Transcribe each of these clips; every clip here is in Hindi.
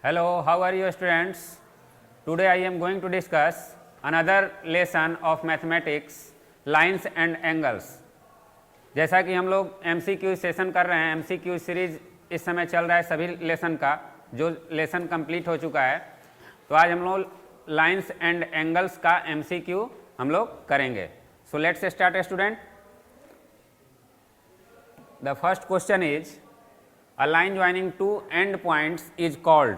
Hello, how are you students? Today I am going to discuss another lesson of mathematics, lines and angles. जैसा कि हम लोग MCQ सेशन कर रहे हैं, MCQ सीरीज इस समय चल रहा है सभी लेसन का, जो लेसन कंप्लीट हो चुका है, तो आज हम लोग लाइन्स एंड एंगल्स का MCQ हम लोग करेंगे. So let's start student. The first question is a line joining two end points is called.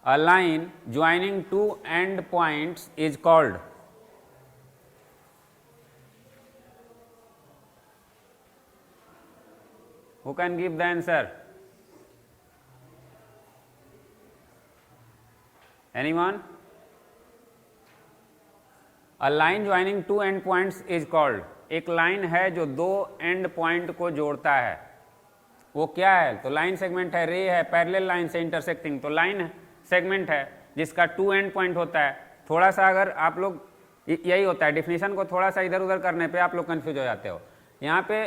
A line joining two end points is called. Who can give the answer? Anyone? A line joining two end points is called. एक लाइन है जो दो एंड पॉइंट को जोड़ता है, वो क्या है? तो लाइन सेगमेंट है, रे है, पैरेलल लाइन से इंटरसेक्टिंग, तो लाइन सेगमेंट है जिसका टू एंड पॉइंट होता है. थोड़ा सा अगर आप लोग, यही होता है डिफिनीशन को थोड़ा सा इधर उधर करने पे आप लोग कंफ्यूज हो जाते हो. यहाँ पे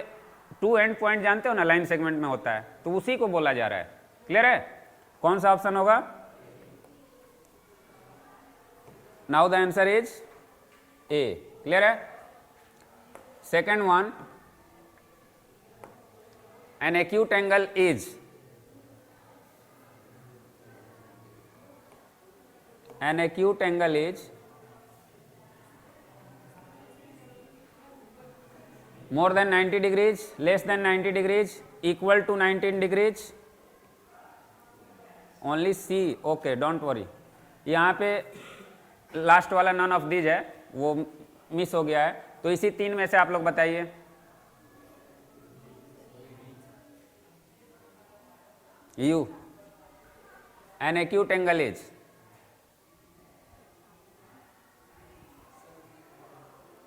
टू एंड पॉइंट जानते हो ना, लाइन सेगमेंट में होता है, तो उसी को बोला जा रहा है. क्लियर है? कौन सा ऑप्शन होगा? Now the answer is A. Clear है? Second one, an acute angle is more than 90 degrees, less than 90 degrees, equal to 19 degrees. Only C. Okay, don't worry. यहाँ पे लास्ट वाला नन ऑफ दीज है, वो मिस हो गया है, तो इसी तीन में से आप लोग बताइए. U. An acute angle is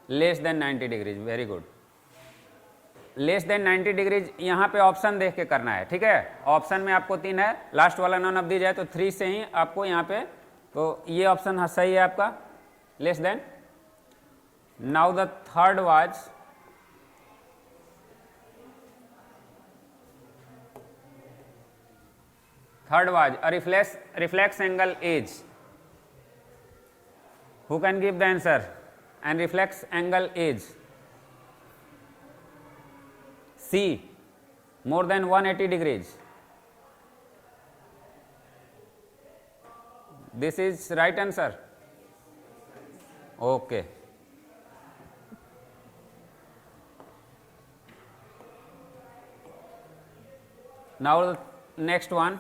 less than 90 degrees. Very good. Less than 90 degrees यहाँ पे ऑप्शन देख के करना है. ठीक है? ऑप्शन में आपको तीन है, लास्ट वाला नॉन ऑफ दीज है, तो 3 से ही आपको यहाँ पे, तो ये ऑप्शन सही है आपका, less than. Now the third was a reflex angle is. Who can give the answer? And reflex angle is C, more than 180 degrees. This is right answer. Okay. Now next one,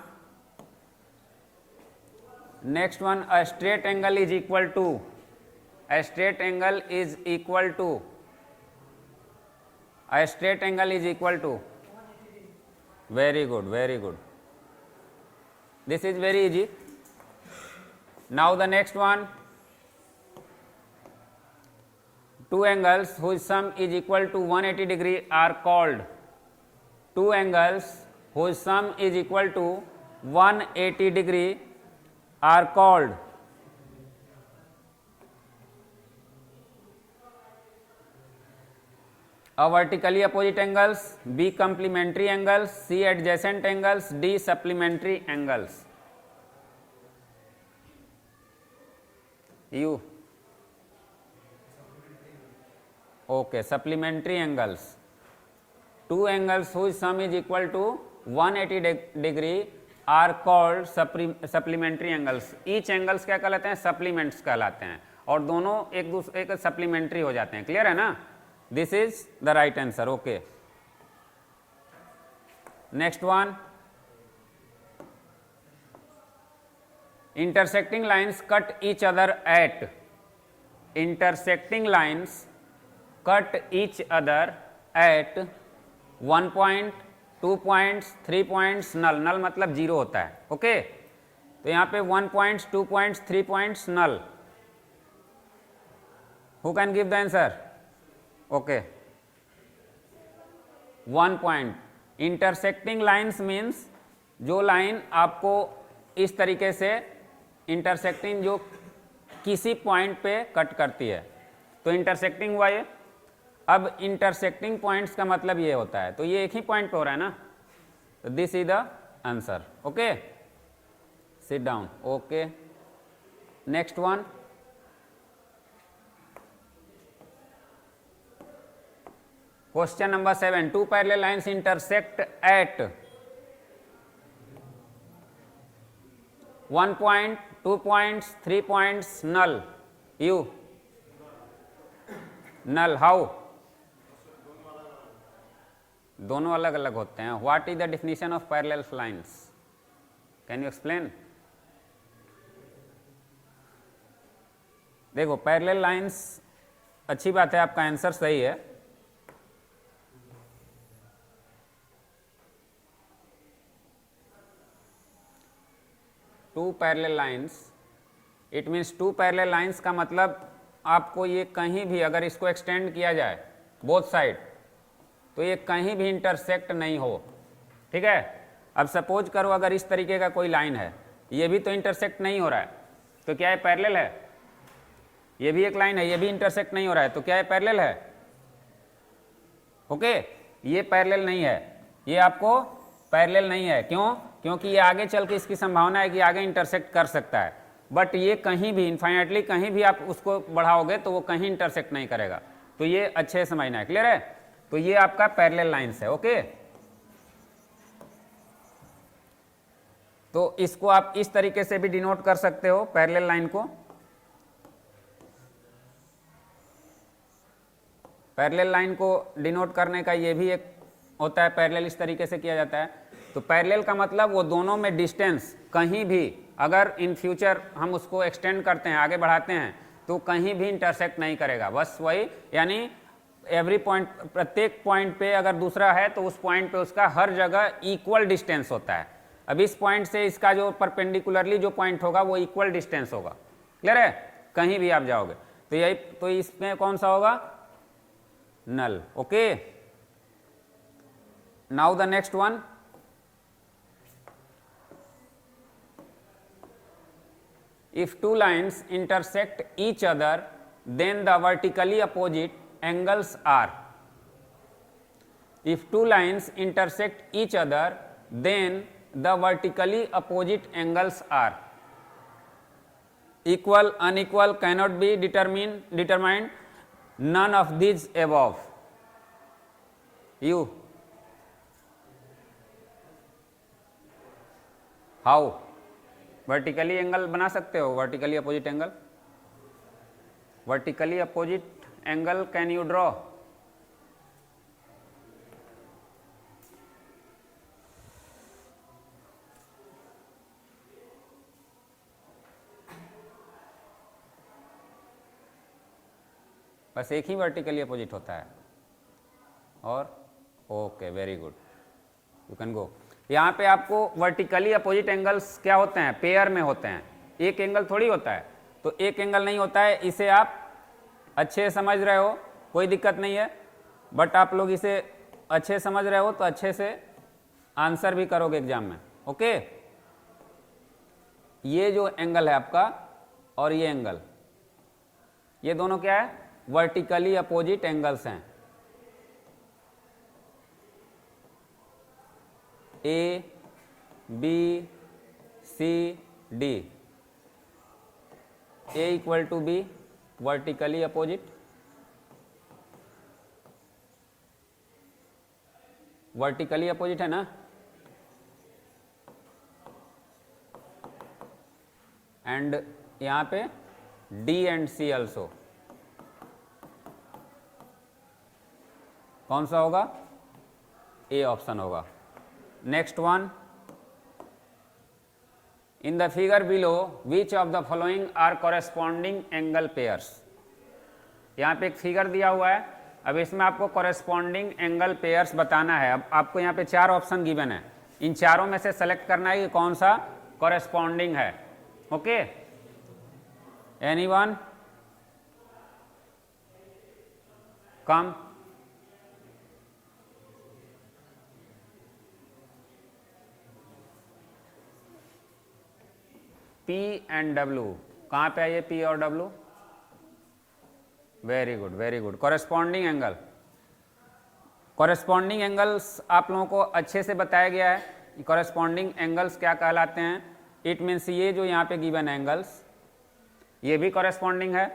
a straight angle is equal to, very good. This is very easy. Now the next one, two angles whose sum is equal to 180 degree are called. Two angles whose sum is equal to 180 degree are called. A vertically opposite angles, B complementary angles, C adjacent angles, D supplementary angles. U. Okay, supplementary angles. Two angles whose sum is equal to 180 degree are called supplementary angles. Each angles क्या कहलाते हैं? सप्लीमेंट्स कहलाते हैं, और दोनों एक दूसरे के सप्लीमेंट्री हो जाते हैं. क्लियर है ना? This is the right answer. Okay. Next one, intersecting lines cut each other at. Intersecting lines cut each other at 1 point, 2 points, 3 points, null. Null मतलब जीरो होता है. ओके. तो यहाँ पे 1 points, 2 points, 3 points, null. Who can give the answer? Okay. 1 point. Intersecting lines means जो लाइन आपको इस तरीके से इंटरसेक्टिंग, जो किसी पॉइंट पे कट करती है, तो इंटरसेक्टिंग हुआ ये. अब इंटरसेक्टिंग पॉइंट्स का मतलब ये होता है, तो ये एक ही पॉइंट पे हो रहा है ना, तो this is the answer. Okay. Sit down, okay. Next one, question number 7, two parallel lines intersect at 1 point, 2 points, 3 points, null. You? Null, how? दोनों अलग अलग होते हैं। What is the definition of parallel lines? Can you explain? देखो, पैरेलल लाइन्स, अच्छी बात है, आपका आंसर सही है। Two parallel lines, it means two parallel lines का मतलब आपको ये कहीं भी अगर इसको एक्सटेंड किया जाए बोथ साइड, तो ये कहीं भी इंटरसेक्ट नहीं हो, ठीक है। अब सपोज करो अगर इस तरीके का कोई लाइन है, ये भी तो इंटरसेक्ट नहीं हो रहा है, तो क्या ये पैरेलल है? ये भी एक लाइन है, ये भी इंटरसेक्ट नहीं हो रहा है, तो क्या ये पैरेलल है? ओके, ये पैरेलल नहीं है, ये आपको पैरेलल नहीं है। क्यों? क्योंकि ये आगे चल के इसकी संभावना है कि आगे इंटरसेक्ट कर सकता है, बट ये कहीं भी इनफाइनाइटली कहीं भी आप उसको बढ़ाओगे तो वो कहीं इंटरसेक्ट नहीं करेगा। तो ये अच्छे से समझना है, क्लियर है? तो ये आपका पैरेलल लाइंस है, ओके। तो इसको आप इस तरीके से भी डिनोट कर सकते हो पैरेलल लाइन को। पैरेलल लाइन को डिनोट करने का ये भी एक होता है, पैरेलल इस तरीके से किया जाता है। तो पैरेलल का मतलब वो दोनों में डिस्टेंस कहीं भी अगर इन फ्यूचर हम उसको एक्सटेंड करते हैं, आगे बढ़ाते हैं, तो कहीं भी इंटरसेक्ट नहीं करेगा। बस वही, यानी एवरी पॉइंट, प्रत्येक पॉइंट पे अगर दूसरा है तो उस पॉइंट पे उसका हर जगह इक्वल डिस्टेंस होता है। अब इस पॉइंट से इसका जो परपेंडिकुलरली जो पॉइंट होगा वो इक्वल डिस्टेंस होगा, क्लियर है? कहीं भी आप जाओगे तो यही, तो इसमें कौन सा होगा? Null, okay. Now the next one, if two lines intersect each other then the vertically opposite angles are. If two lines intersect each other then the vertically opposite angles are. Equal, unequal, cannot be determined, none of these above. You? How? Vertically angle बना सकते हो, vertically opposite angle. Vertically opposite angle can you draw? बस एक ही वर्टिकली अपोजिट होता है। और okay, very good, you can go. यहाँ पे आपको वर्टिकली अपोजिट एंगल्स क्या होते हैं? पेयर में होते हैं, एक एंगल थोड़ी होता है। तो एक एंगल नहीं होता है, इसे आप अच्छे समझ रहे हो, कोई दिक्कत नहीं है, बट आप लोग इसे अच्छे समझ रहे हो तो अच्छे से आंसर भी करोगे एग्जाम में, ओके। ये जो एंगल है आपका और ये एंगल, ये दोनों क्या है? वर्टिकली अपोजिट एंगल्स हैं। A, B, C, D. A equal to B, vertically opposite, vertically opposite है ना। एंड यहां पे डी एंड सी ऑल्सो, कौन सा होगा? ए ऑप्शन होगा। Next one, in the figure below which of the following are corresponding angle pairs. यहाँ पे एक फिगर दिया हुआ है, अब इसमें आपको कॉरेस्पॉन्डिंग एंगल पेयर्स बताना है। अब आपको यहाँ पे 4 ऑप्शन गिवन है, इन चारों में से सेलेक्ट करना है कि कौन सा कॉरेस्पॉन्डिंग है, okay. Anyone? Come. P and W, कहाँ पे है ये P और W? Very good, very good. Corresponding angle, corresponding angles आप लोगों को अच्छे से बताया गया है। कॉरेस्पॉन्डिंग एंगल्स क्या कहलाते हैं? इट मीन्स ये जो यहाँ पे गिवन एंगल्स ये भी कॉरेस्पॉन्डिंग है,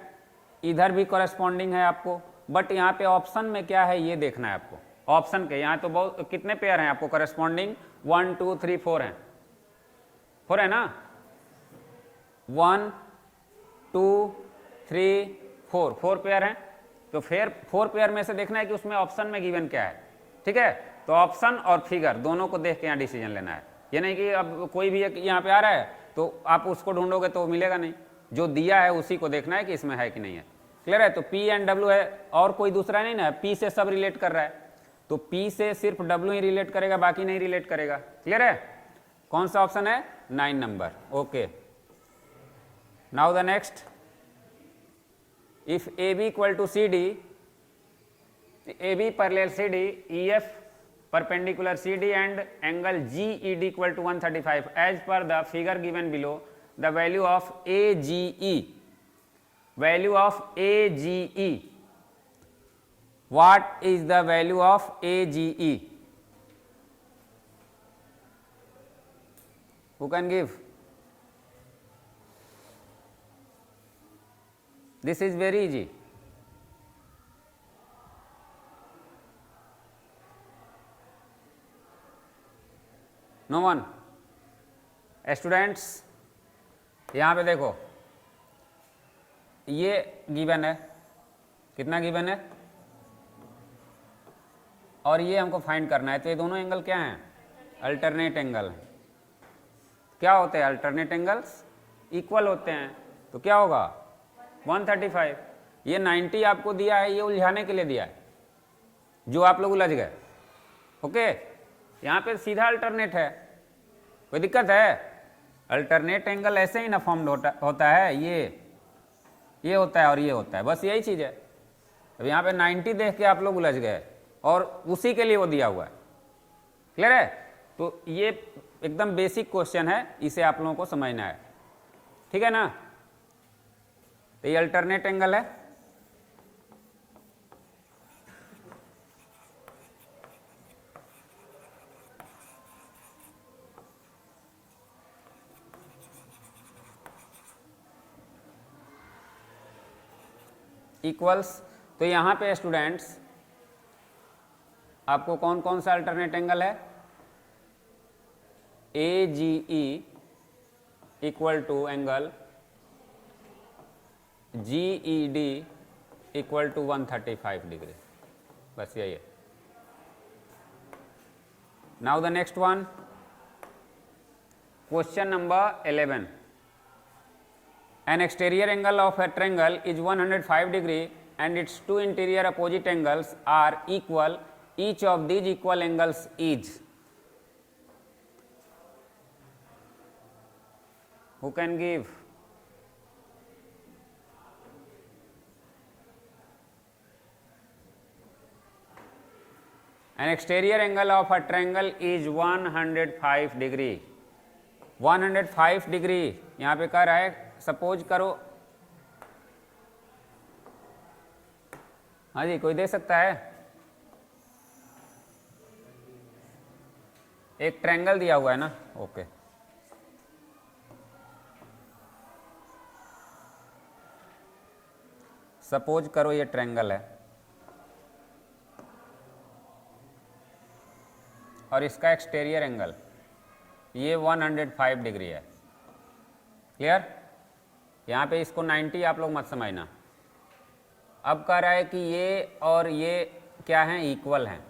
इधर भी कॉरेस्पॉन्डिंग है आपको, बट यहाँ पे ऑप्शन में क्या है ये देखना है आपको। ऑप्शन के यहाँ तो बहुत कितने पेयर हैं आपको कॉरेस्पॉन्डिंग, 1 2 3 4 हैं, 4 है ना, 1 2 3 4 पेयर हैं। तो फिर 4 पेयर में से देखना है कि उसमें ऑप्शन में गिवन क्या है, ठीक है। तो ऑप्शन और फिगर दोनों को देख के यहाँ डिसीजन लेना है। ये नहीं कि अब कोई भी एक यहाँ पे आ रहा है तो आप उसको ढूंढोगे तो मिलेगा नहीं, जो दिया है उसी को देखना है कि इसमें है कि नहीं है। क्लियर है। तो P एंड W है और कोई दूसरा नहीं ना, P से सब रिलेट कर रहा है, तो P से सिर्फ W ही रिलेट करेगा, बाकी नहीं रिलेट करेगा। क्लियर है। कौन सा ऑप्शन है, 9 नंबर। Okay, now the next, if AB equal to CD, AB parallel CD, EF perpendicular CD and angle GED equal to 135 as per the figure given below, the value of AGE, value of AGE, what is the value of AGE? Who can give? This is very easy. No one? Students यहाँ पे देखो, ये गिवन है, कितना गिवन है, और ये हमको फाइंड करना है। तो ये दोनों एंगल क्या हैं, अल्टरनेट एंगल हैं। क्या होते हैं अल्टरनेट एंगल्स, इक्वल होते हैं। तो क्या होगा 135। ये 90 आपको दिया है, ये उलझाने के लिए दिया है, जो आप लोग उलझ गए। ओके, यहाँ पे सीधा अल्टरनेट है, कोई दिक्कत है? अल्टरनेट एंगल ऐसे ही ना फॉर्म होता है, ये होता है और ये होता है, बस यही चीज़ है। अब यहाँ पे 90 देख के आप लोग उलझ गए और उसी के लिए वो दिया हुआ है। क्लियर है। तो ये एकदम बेसिक क्वेश्चन है, इसे आप लोगों को समझना है, ठीक है ना। तो ये अल्टरनेट एंगल है, इक्वल्स। तो यहाँ पे स्टूडेंट्स आपको कौन कौन सा अल्टरनेट एंगल है, AGE equal to angle GED equal to 135 degree, बस यही है। Now the next one, question number 11। An exterior angle of a triangle is 105 degree and its two interior opposite angles are equal. Each of these equal angles is. Who can give? An exterior angle of a triangle is 105 degree. 105 degree यहाँ पे कह रहा है, सपोज करो, हाँ जी कोई दे सकता है, एक ट्रायंगल दिया हुआ है ना। ओके, सपोज करो ये ट्रायंगल है और इसका एक्सटीरियर एंगल ये 105 डिग्री है। क्लियर। यहाँ पे इसको 90 आप लोग मत समझना। अब कह रहा है कि ये और ये क्या हैं, इक्वल हैं,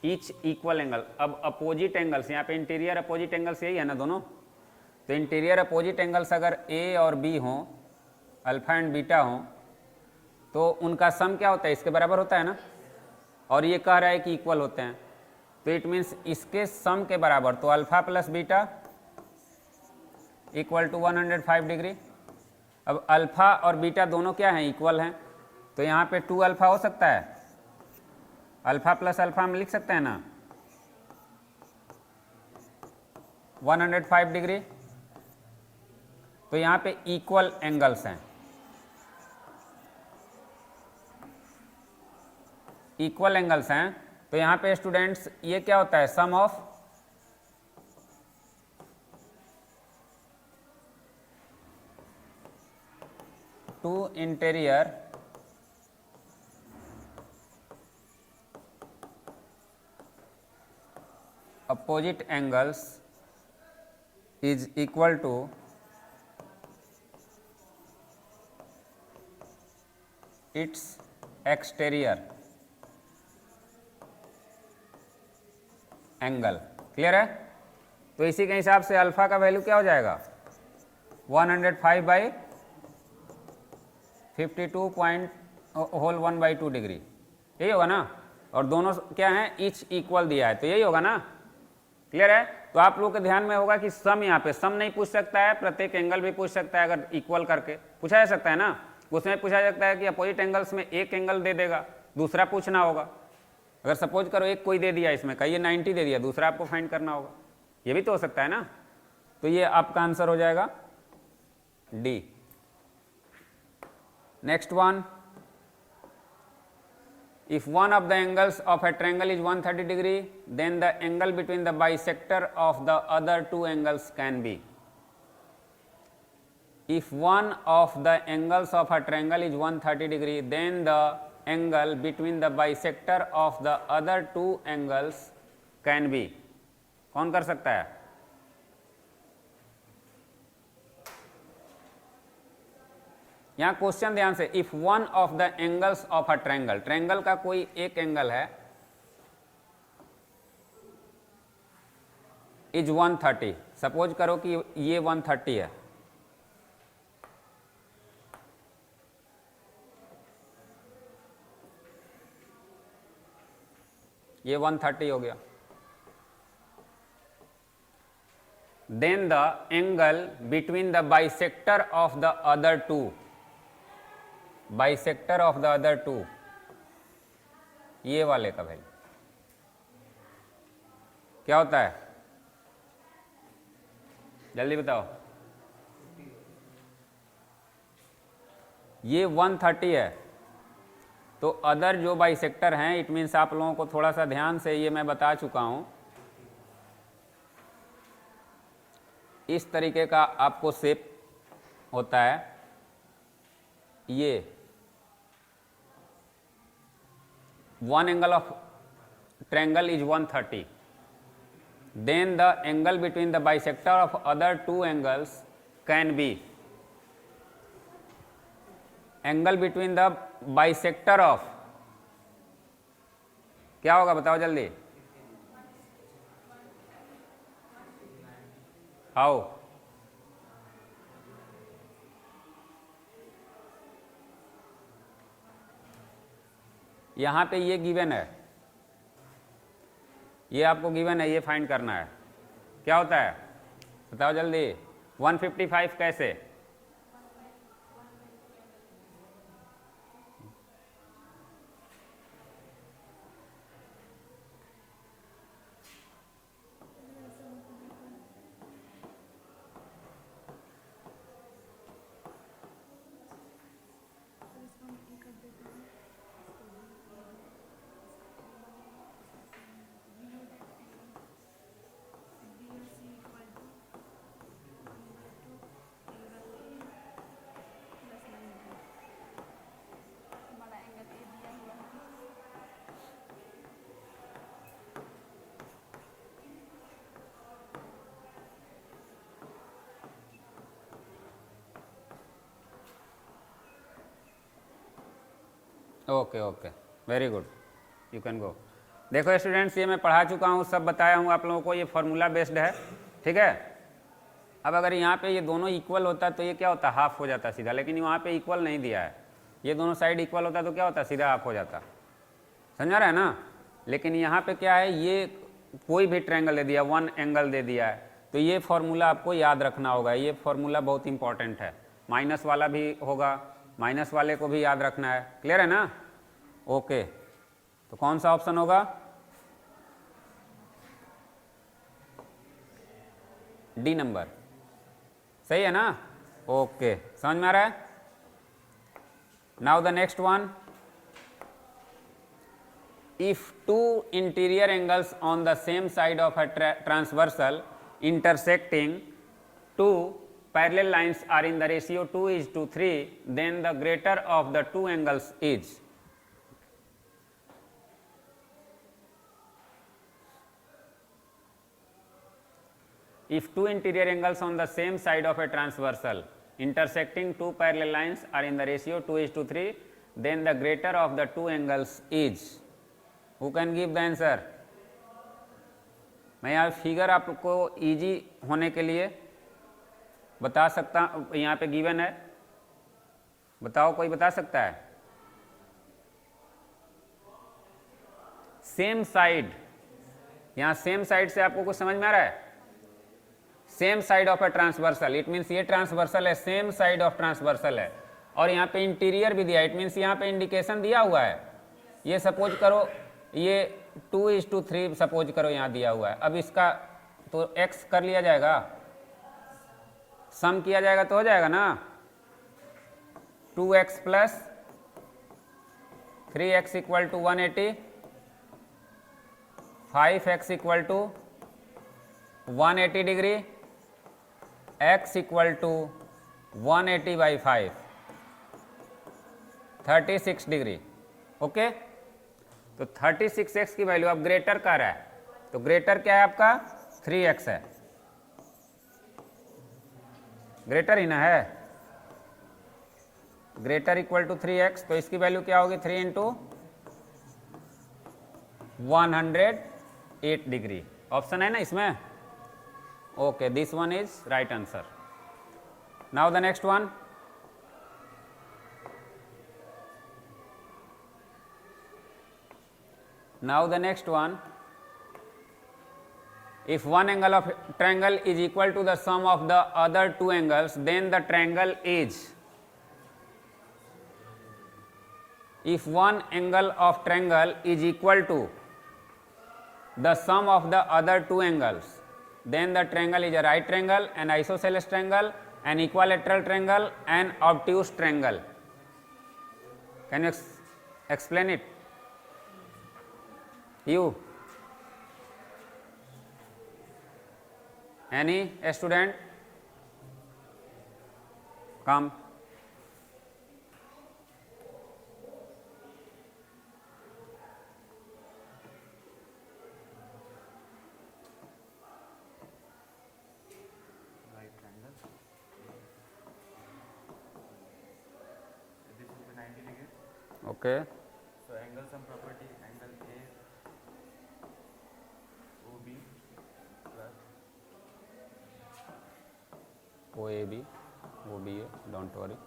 ईच इक्वल एंगल। अब अपोजिट एंगल्स, यहाँ पे इंटीरियर अपोजिट एंगल्स यही है ना दोनों, तो इंटीरियर अपोजिट एंगल्स अगर ए और बी हों, अल्फा एंड बीटा हों, तो उनका सम क्या होता है, इसके बराबर होता है ना। और ये कह रहा है कि इक्वल होते हैं, तो इट मीन्स इसके सम के बराबर, तो alpha plus beta equal to 105 degree. अब अल्फा और बीटा दोनों क्या हैं, इक्वल हैं, तो यहाँ पे 2 अल्फा हो सकता है, अल्फा प्लस अल्फा हम लिख सकते हैं ना, 105 डिग्री। तो यहाँ पे इक्वल एंगल्स हैं, इक्वल एंगल्स हैं। तो यहाँ पे स्टूडेंट्स ये क्या होता है, sum of two interior opposite angles is equal to its exterior angle. Clear है? तो इसी के हिसाब से अल्फा का वैल्यू क्या हो जाएगा 105 बाई 52.1/2 डिग्री, यही होगा ना। और दोनों क्या है, ईच इक्वल दिया है, तो यही होगा ना। क्लियर है? तो आप लोगों के ध्यान में होगा कि सम, यहाँ पे सम नहीं पूछ सकता है, प्रत्येक एंगल भी पूछ सकता है। अगर इक्वल करके पूछा जा सकता है ना, उसमें पूछा जा सकता है कि अपोजिट एंगल्स में एक एंगल दे देगा, दूसरा पूछना होगा। अगर सपोज करो एक कोई दे दिया, इसमें कहिए 90 दे दिया, दूसरा आपको फाइंड करना होगा, ये भी तो हो सकता है ना। तो ये आपका आंसर हो जाएगा D. Next one, if one of the angles of a triangle is 130 degree, then the angle between the bisector of the other two angles can be. If one of the angles of a triangle is 130 degree, then the angle between the bisector of the other two angles can be. कौन कर सकता है? यहां क्वेश्चन ध्यान से, if one of the angles of a triangle, triangle का कोई एक एंगल है इज 130, सपोज करो कि ये 130 है, ये 130 हो गया। Then the angle between the bisector of the other two, bisector of the other two, ये वाले का वैल्यू क्या होता है, जल्दी बताओ। ये 130 है, तो अदर जो बाइसेक्टर हैं, इट मीन्स आप लोगों को थोड़ा सा ध्यान से, ये मैं बता चुका हूं, इस तरीके का आपको शेप होता है। ये one angle of triangle is 130, then the angle between the bisector of other two angles can be, angle between the bisector of, क्या होगा बताओ जल्दी, हाउ, यहां पे ये गिवन है, ये आपको गिवन है, ये फाइंड करना है, क्या होता है बताओ जल्दी। 155 कैसे, okay okay, very good, you can go. देखो स्टूडेंट्स, ये मैं पढ़ा चुका हूँ, सब बताया हूँ आप लोगों को, ये फार्मूला बेस्ड है, ठीक है। अब अगर यहाँ पे ये दोनों इक्वल होता तो ये क्या होता, हाफ हो जाता सीधा, लेकिन वहाँ पे इक्वल नहीं दिया है, ये दोनों साइड इक्वल होता तो क्या होता, सीधा हाफ हो जाता, समझा रहा है ना। लेकिन यहाँ पे क्या है, ये कोई भी ट्रायंगल दे दिया, वन एंगल दे दिया है, तो ये फॉर्मूला आपको याद रखना होगा, ये फॉर्मूला बहुत इंपॉर्टेंट है। माइनस वाला भी होगा, माइनस वाले को भी याद रखना है, क्लियर है ना। ओके, तो कौन सा ऑप्शन होगा, डी नंबर, सही है ना। ओके, समझ में आ रहा है। Now the next one, if two interior angles on the same side of a transversal intersecting two parallel lines are in the ratio 2:3, then the greater of the two angles is. If two interior angles on the same side of a transversal intersecting two parallel lines are in the ratio 2:3, then the greater of the two angles is. Who can give the answer? मैं यहाँ फिगर आपको इजी होने के लिए बता सकता, यहाँ पे गिवन है, बताओ कोई बता सकता है? सेम साइड, यहाँ सेम साइड से आपको कुछ समझ में आ रहा है? Same side of a transversal, it means ये ट्रांसवर्सल है, सेम साइड ऑफ ट्रांसवर्सल है, और यहाँ पे इंटीरियर भी दिया, इट मीन्स यहाँ पे इंडिकेशन दिया हुआ है। ये सपोज करो ये 2:3 सपोज करो यहाँ दिया हुआ है। अब इसका तो x कर लिया जाएगा, सम किया जाएगा तो हो जाएगा ना, 2x plus 3x equal to 180, 5x equal to 180 degree, x equal to 180/5, 36 degree. Okay, तो 36x की वैल्यू अब ग्रेटर कर रहा है, तो ग्रेटर क्या है आपका? 3x है, ग्रेटर ही ना है, ग्रेटर इक्वल टू 3x, तो इसकी वैल्यू क्या होगी? 3 इंटू 108 डिग्री। ऑप्शन है ना इसमें? Okay, this one is right answer. Now the next one, now the next one, if one angle of triangle is equal to the sum of the other two angles, then the triangle is. If one angle of triangle is equal to the sum of the other two angles, then the triangle is a right triangle, an isosceles triangle, an equilateral triangle, an obtuse triangle. Can you explain it? You? Any student? Come. Right triangle. This will be 90 degrees. Okay. So angle sum property, angle A OB plus OAB, OBA, don't worry.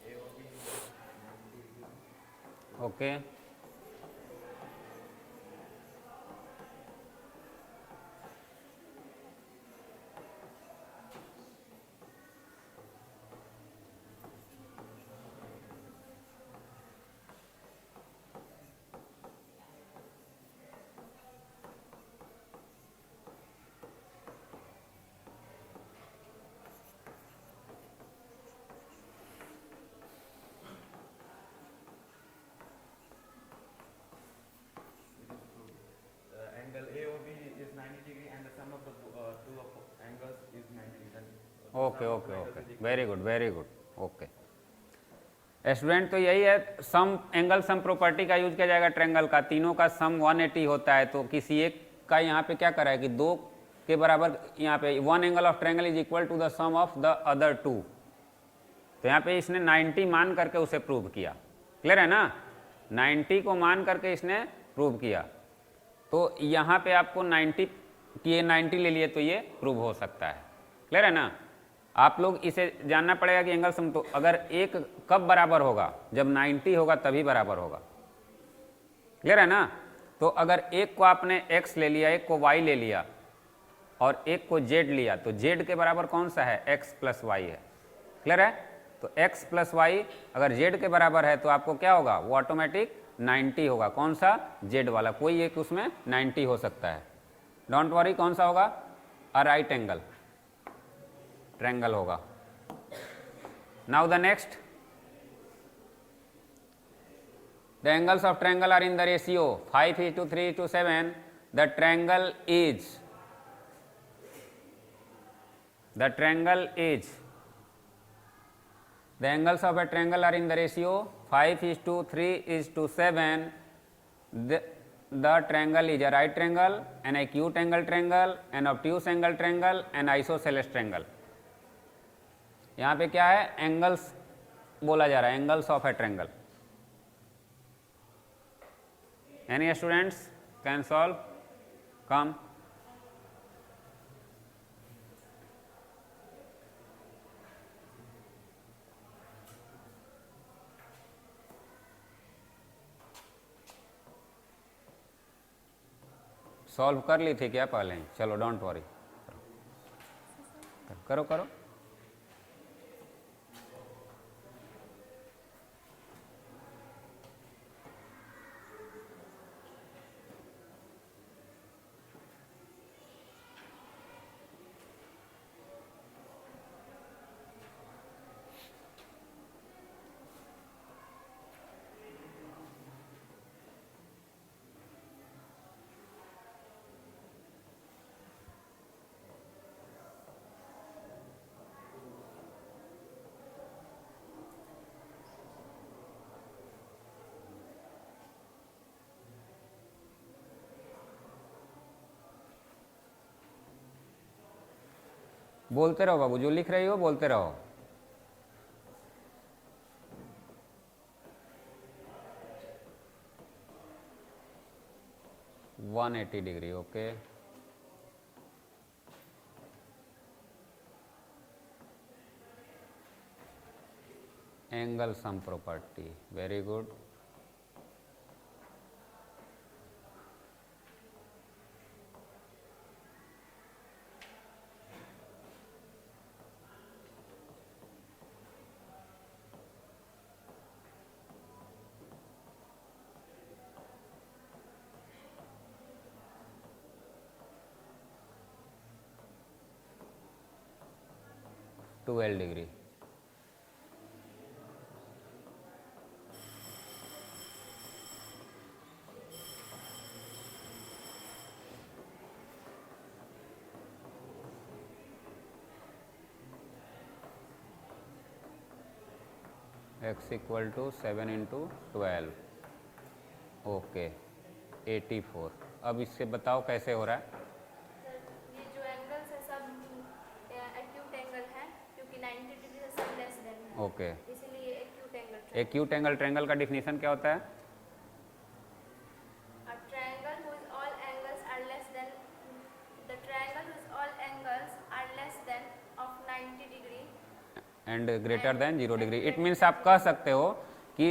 AOB 90 degree. Okay. Angle AOB is 90 degree and the sum of the two angles is 90 degree. Then, okay okay okay, very good very good. Okay student, तो यही है, सम एंगल सम प्रॉपर्टी का यूज किया जाएगा ट्रायंगल का, तीनों का सम 180 होता है, तो किसी एक का यहाँ पे क्या करा है कि दो के बराबर, यहाँ पे one angle of triangle is equal to the sum of the other two, तो यहाँ पे इसने 90 मान करके उसे प्रूव किया। क्लियर है ना? 90 को मान करके इसने प्रूव किया, तो यहाँ पे आपको 90 की ये 90 ले लिए तो ये प्रूव हो सकता है। क्लियर है ना? आप लोग इसे जानना पड़ेगा कि एंगल सम, तो अगर एक कब बराबर होगा? जब 90 होगा तभी बराबर होगा। क्लियर है ना? तो अगर एक को आपने x ले लिया, एक को y ले लिया और एक को z लिया, तो z के बराबर कौन सा है? x प्लस y है। क्लियर है? तो x प्लस y अगर z के बराबर है तो आपको क्या होगा? वो ऑटोमेटिक 90 होगा। कौन सा? z वाला, कोई एक उसमें 90 हो सकता है। डोंट वरी, कौन सा होगा? अ राइट एंगल ट्रायंगल होगा। Now the next, the angles of triangle are in the ratio 5:3:7. The triangle is the angles of a triangle are in the ratio 5:3:7. The triangle is a right triangle, an acute angle triangle, an obtuse angle triangle, an isosceles triangle. यहाँ पे क्या है? एंगल्स बोला जा रहा है, angles of A triangle. Any students can solve? Come. Solve कर ली थी क्या पहले? चलो डोंट वरी, करो करो। बोलते रहो बाबू, जो लिख रही हो बोलते रहो। One 180 degree, okay. Angle sum property, very good. Twelve degree, x equal to 7 × 12, okay 84। अब इससे बताओ कैसे हो रहा है? ये जो एंगल्स है सब एक्यूट एंगल है, क्योंकि 90 डिग्री से सब लेस देन है, ओके। इसलिए acute angle. Acute angle triangle का डिफिनीशन क्या होता है? A triangle whose all angles are less than the triangle whose all angles are less than of 90 degree and greater than 0 degree. It means आप कह सकते हो कि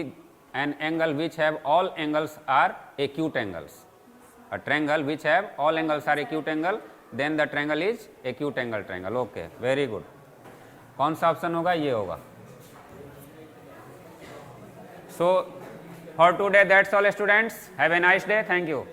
an angle which have all angles are acute angles. A triangle which have all angles are acute angle, then the triangle is acute angle triangle. Okay, very good. कौन सा ऑप्शन होगा? ये होगा। So for today that's all students, have a nice day, thank you.